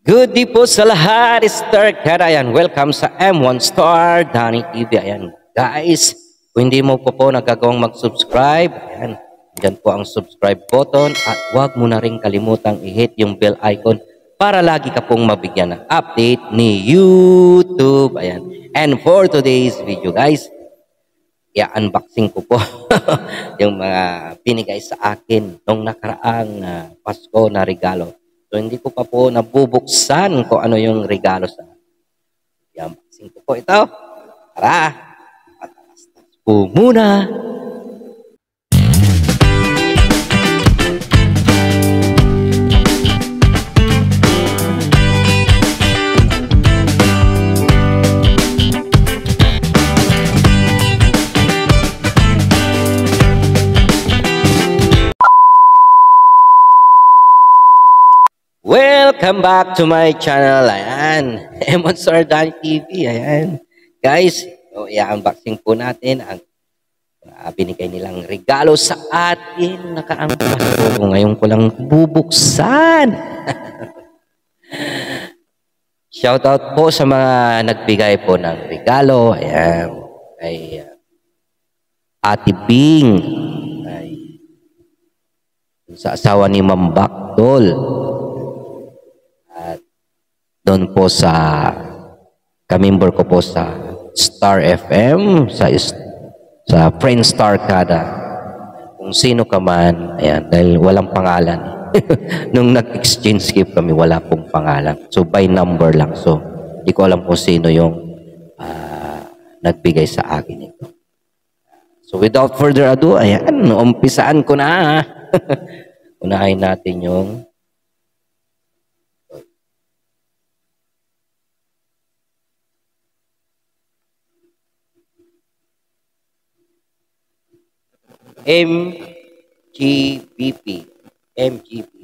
Good day po sa lahat, Star Kada. Ayan, welcome sa M1 Star Danny TV. Ayan, guys, kung hindi mo po nagagawang mag-subscribe, ayan, dyan po ang subscribe button at huwag mo na rin kalimutang i-hit yung bell icon para lagi ka pong mabigyan ng update ni YouTube. Ayan, and for today's video, guys, i-unboxing ko po yung mga binigay sa akin nung nakaraang Pasko na regalo. So, hindi ko pa po nabubuksan kung ano yung regalo sa i-unboxing ko po ito. Tara! Patalastas po muna! Welcome back to my channel. Ayan, M1 Star Danny TV. Ayan, guys, so, i-unboxing po natin ang binigay nilang regalo sa atin. Nakaangkas po. Ngayon ko lang bubuksan. Shoutout po sa mga nagbigay po ng regalo. Ayan, kay Ate Bing. Ay, sa asawa ni Ma'am Bakdol. Doon po sa kamember ko po sa Star FM, sa Friend Star Kada. Kung sino ka man, ayan, dahil walang pangalan. Nung nag-exchange gift kami, wala pong pangalan. So, by number lang. So, hindi ko alam kung sino yung nagbigay sa akin ito. So, without further ado, ayan, umpisaan ko na. Unahin natin yung MGBP. MGBP.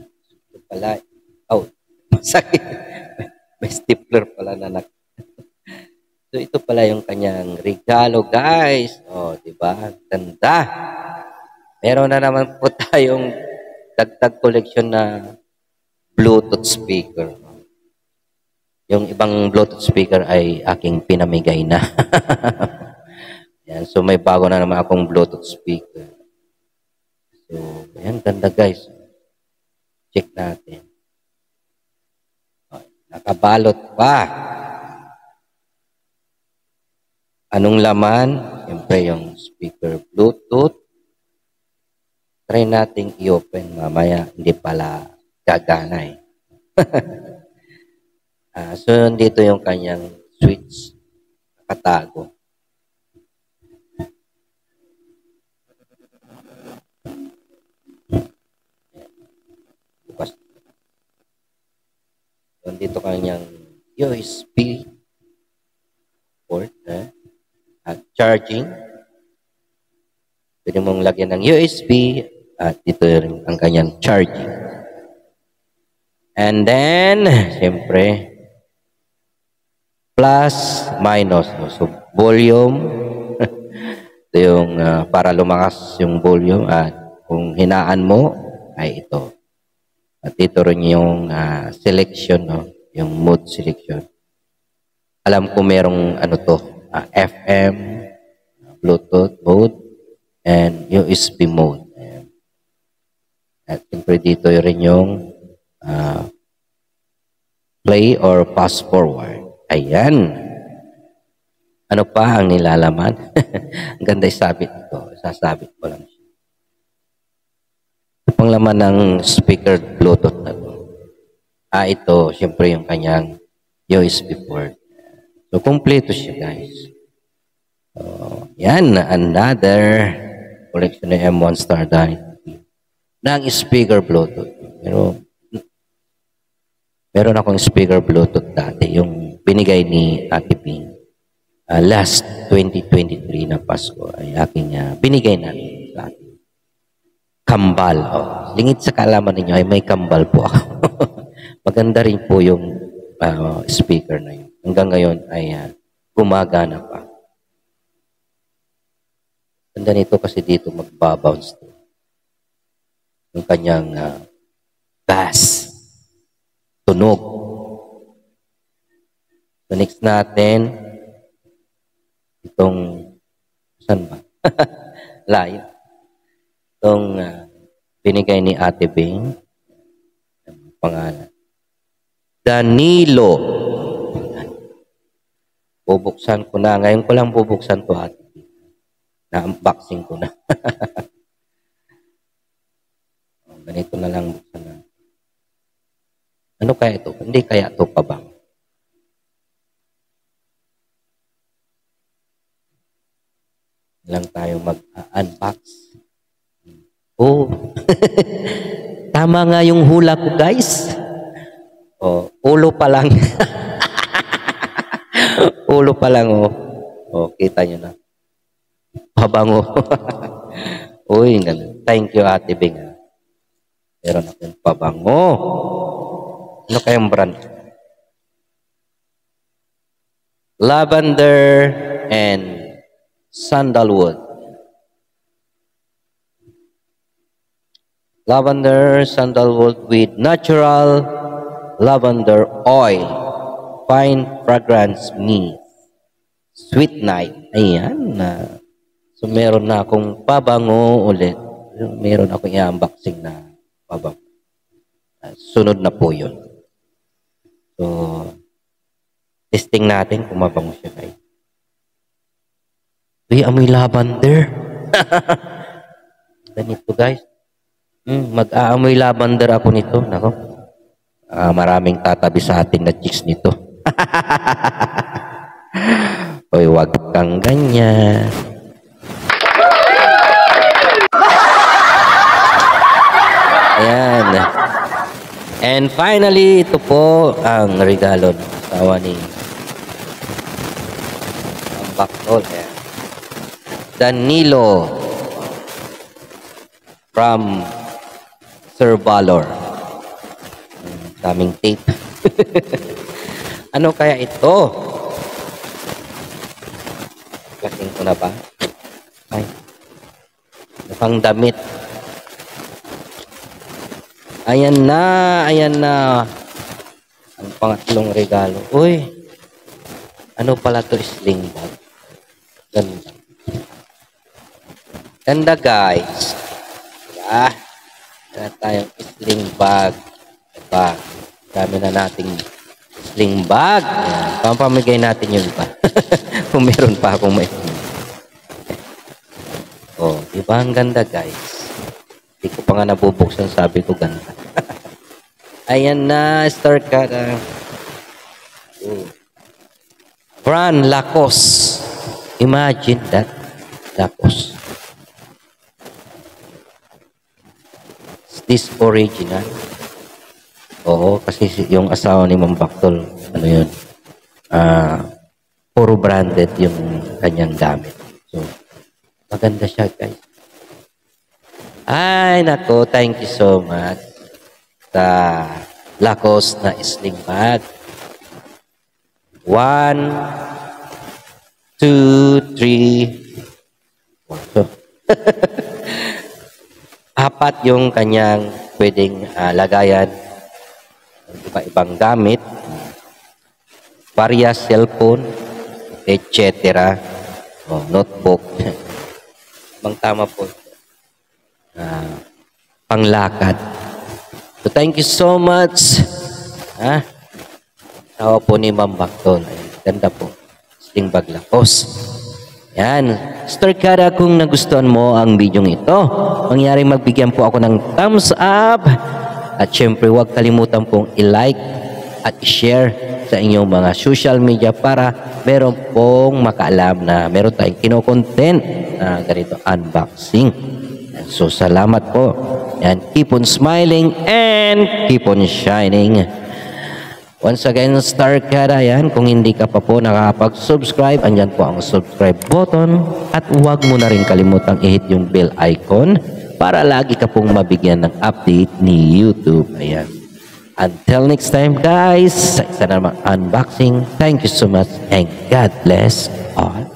Ito pala. Oh, masakit. May stapler pala na So, ito pala yung kanyang regalo, guys. Oh, diba? Ganda. Meron na naman po tayong dagdag collection na Bluetooth speaker. Yung ibang Bluetooth speaker ay aking pinamigay na. Yan, so may bago na naman akong Bluetooth speaker. So, ayan, ganda guys. Check natin. Nakabalot pa. Anong laman? Siyempre yung speaker Bluetooth. Try nating i-open mamaya. Hindi pala gagana eh. So, dito yung kanyang switch. Nakatago. Dito kanyang USB port at charging. Pwede mong lagyan ng USB at dito rin ang kanyang charging. And then, siyempre, plus, minus. So, volume. Ito yung para lumakas yung volume at kung hinaan mo, ay ito. At dito rin yung selection, no? Yung mode selection. Alam ko merong ano to, FM, Bluetooth mode, and USB mode. Ayan. At siyempre dito rin yung play or fast forward. Ayan. Ano pa ang nilalaman? Ang ganda isabit ito. Sasabit ko lang siya. Panglaman ng speaker Bluetooth na to. Ito, siyempre yung kanyang USB port. So, kompleto siya, guys. So, yan, another collection ng M1 Star Danny ng speaker Bluetooth. Pero, meron akong speaker Bluetooth dati, yung binigay ni Ate Ping. Last 2023 na Pasko ay aking binigay natin sa atin. Kambal. Oh. Lingid sa kaalaman ninyo ay may kambal po ako. Maganda rin po yung speaker na yun. Hanggang ngayon ay gumagana pa. Ganda nito kasi dito magbabounce. Yung kanyang bass. Tunog. So next natin, itong, saan ba? Layo. Itong binigay ni Ate Bing. Pangalan. Danilo. Bubuksan ko na. Ngayon ko lang bubuksan to, Ate Bing. Na-unboxing ko na. Ganito na lang buksan na. Ano kaya ito? Hindi kaya ito pabang. Lang tayo mag-unbox. Oh. Tama nga yung hula ko, guys. Oh, ulo pa lang. Ulo pa lang, oh. Oh, kita nyo na. Pabango. Uy, thank you, Ate Bing. Meron akong pabango. Ano kayang brand? Lavender and sandalwood. Lavender, sandalwood with natural lavender oil. Fine fragrance mist. Sweet night. Ayan. So, meron na akong pabango ulit. Meron akong i-unboxing na pabango. Sunod na po yun. So, testing natin kung mabango siya, guys. Uy, amoy lavender. Ganito, guys. Mag-aamoy lavender ako nito. Nako. Maraming tatabi sa atin na chicks nito. Uy, wag kang ganyan. Ayan. And finally, ito po ang regalo ng asawa ni ang baktol. Danilo from Sir Valor. Daming tape. Ano kaya ito? Kasing ko na ba? Ay. Mukhang damit. Ayan na, ayan na. Ang pangatlong regalo. Uy, ano pala to? Sling bag. Ganda. Ganda, guys. Diba? Ganda tayong sling bag. Diba? Dami na nating sling bag. Ayan. Pampamigay natin yung iba. Kung meron pa akong may. Oh, diba ang ganda, guys? Hindi ko pa nga nabubuksan, sabi ko ganda. Ayan na, star ka na. Brand Lacoste. Imagine that. Lacoste. Is this original? Oo, kasi yung asawa ni Ma'am Baktol, ano yun? Puro branded yung kanyang gamit. So, maganda siya, guys. Ay, nako, thank you so much sa Lacoste na sling bag. 1, 2, 3, 4. 4 yung kanyang pwedeng lagayan ng iba-ibang gamit, various cellphone, etc. Notebook. Bang tama po. Panglakad. So, thank you so much. Tawa po ni Ma'am Baktol. Ganda po. Sling bag Lacoste. Yan. Star Kada, kung nagustuhan mo ang video ito, mangyaring magbigyan po ako ng thumbs up. At syempre, huwag kalimutan pong i-like at i-share sa inyong mga social media para meron pong makaalam na meron tayong kinokontent na ganito unboxing. So, salamat po. And keep on smiling and keep on shining. Once again, Star Kada, yan. Kung hindi ka pa po nakakapag-subscribe, andyan po ang subscribe button. At huwag mo na rin kalimutang i-hit yung bell icon para lagi ka pong mabigyan ng update ni YouTube. Ayan. Until next time, guys, sa isa namang unboxing, thank you so much and God bless all.